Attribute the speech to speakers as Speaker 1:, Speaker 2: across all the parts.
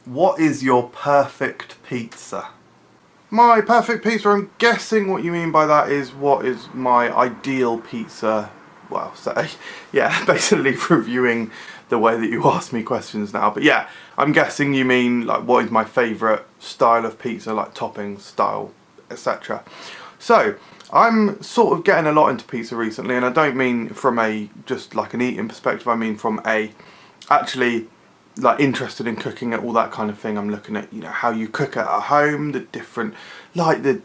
Speaker 1: What is your perfect pizza? My perfect pizza, I'm guessing what you mean by that is what is my ideal pizza. Well, so yeah, basically reviewing the way that you ask me questions now. But yeah, I'm guessing you mean like what is my favourite style of pizza, like topping style, etc. So I'm sort of getting a lot into pizza recently, and I don't mean from a just like an eating perspective. I mean from a actually like interested in cooking and all that kind of thing. I'm looking at, you know, how you cook it at home, the different like the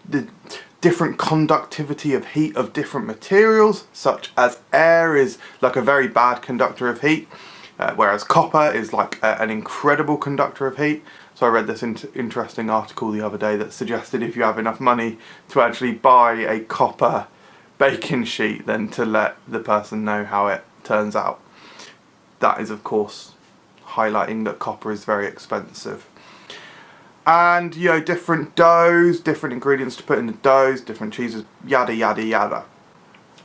Speaker 1: different conductivity of heat of different materials, such as air is like a very bad conductor of heat, whereas copper is like an incredible conductor of heat. So I read this interesting article the other day that suggested if you have enough money to actually buy a copper baking sheet, then to let the person know how it turns out. That is of course highlighting that copper is very expensive. And, you know, different doughs, different ingredients to put in the doughs, different cheeses, yada yada yada.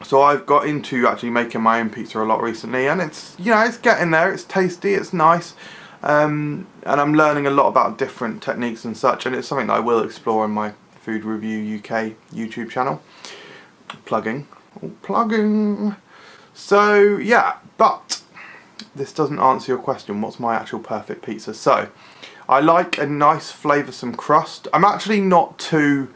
Speaker 1: So I've got into actually making my own pizza a lot recently, and it's, you know, it's getting there, it's tasty, it's nice, and I'm learning a lot about different techniques and such, and it's something that I will explore on my Food Review UK YouTube channel. Plugging. So yeah, but this doesn't answer your question, what's my actual perfect pizza? So I like a nice flavoursome crust. I'm actually not too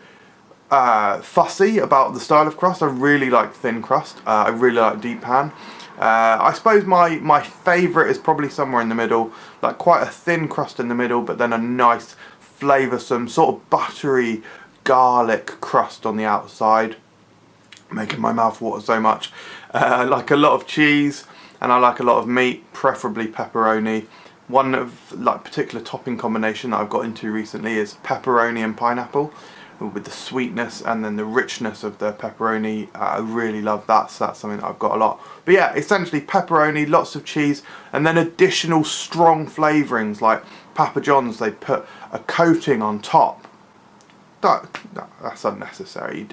Speaker 1: fussy about the style of crust. I really like thin crust. I really like deep pan. I suppose my favourite is probably somewhere in the middle, like quite a thin crust in the middle, but then a nice flavoursome sort of buttery garlic crust on the outside, making my mouth water so much. I like a lot of cheese, and I like a lot of meat, preferably pepperoni. One of like particular topping combination that I've got into recently is pepperoni and pineapple, with the sweetness and then the richness of the pepperoni. I really love that, so that's something that I've got a lot. But yeah, essentially pepperoni, lots of cheese, and then additional strong flavourings like Papa John's, they put a coating on top. That's unnecessary.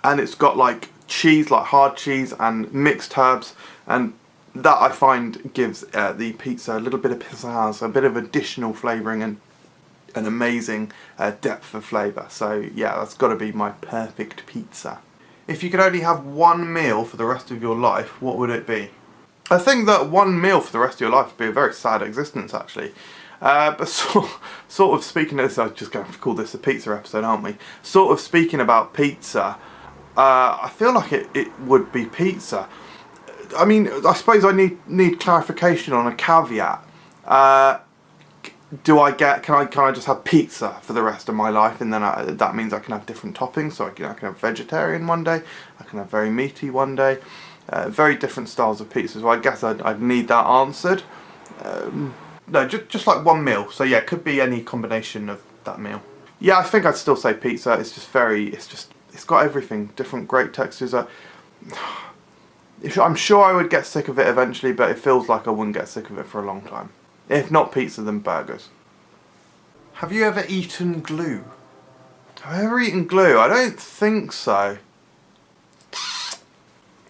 Speaker 1: And it's got like cheese, like hard cheese and mixed herbs, and that I find gives the pizza a little bit of pizzazz, a bit of additional flavouring, and an amazing depth of flavour. So yeah, that's got to be my perfect pizza. If you could only have one meal for the rest of your life, what would it be? I think that one meal for the rest of your life would be a very sad existence, actually. But sort of speaking of this, I'm just going to have to call this a pizza episode, aren't we? Sort of speaking about pizza, I feel like it would be pizza. I mean, I suppose I need clarification on a caveat. Can I just have pizza for the rest of my life, and then that means I can have different toppings? So I can have vegetarian one day, I can have very meaty one day, very different styles of pizza. So I guess I'd need that answered. No, just like one meal. So yeah, it could be any combination of that meal. Yeah, I think I'd still say pizza. It's got everything, different great textures. I'm sure I would get sick of it eventually, but it feels like I wouldn't get sick of it for a long time. If not pizza, then burgers. Have you ever eaten glue? Have I ever eaten glue? I don't think so.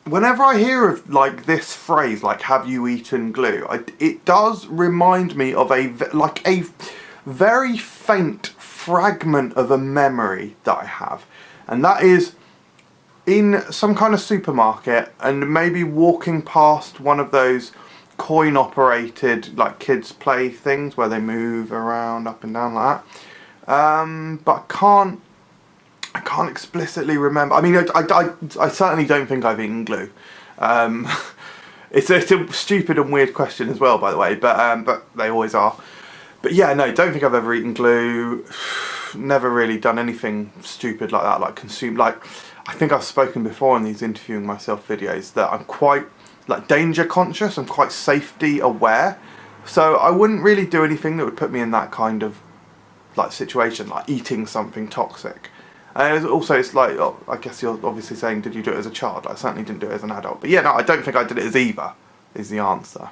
Speaker 1: Whenever I hear of like this phrase, like "have you eaten glue," it does remind me of a very faint fragment of a memory that I have, and that is in some kind of supermarket, and maybe walking past one of those coin-operated like kids' play things where they move around up and down like that. But I can't explicitly remember. I mean, I certainly don't think I've eaten glue. It's a stupid and weird question as well, by the way, but they always are. But yeah, no, don't think I've ever eaten glue. Never really done anything stupid like that, like consumed. Like, I think I've spoken before in these interviewing myself videos that I'm quite like danger conscious. I'm quite safety aware, so I wouldn't really do anything that would put me in that kind of like situation, like eating something toxic. And also, it's like, oh, I guess you're obviously saying, did you do it as a child? I certainly didn't do it as an adult. But yeah, no, I don't think I did it as either, is the answer.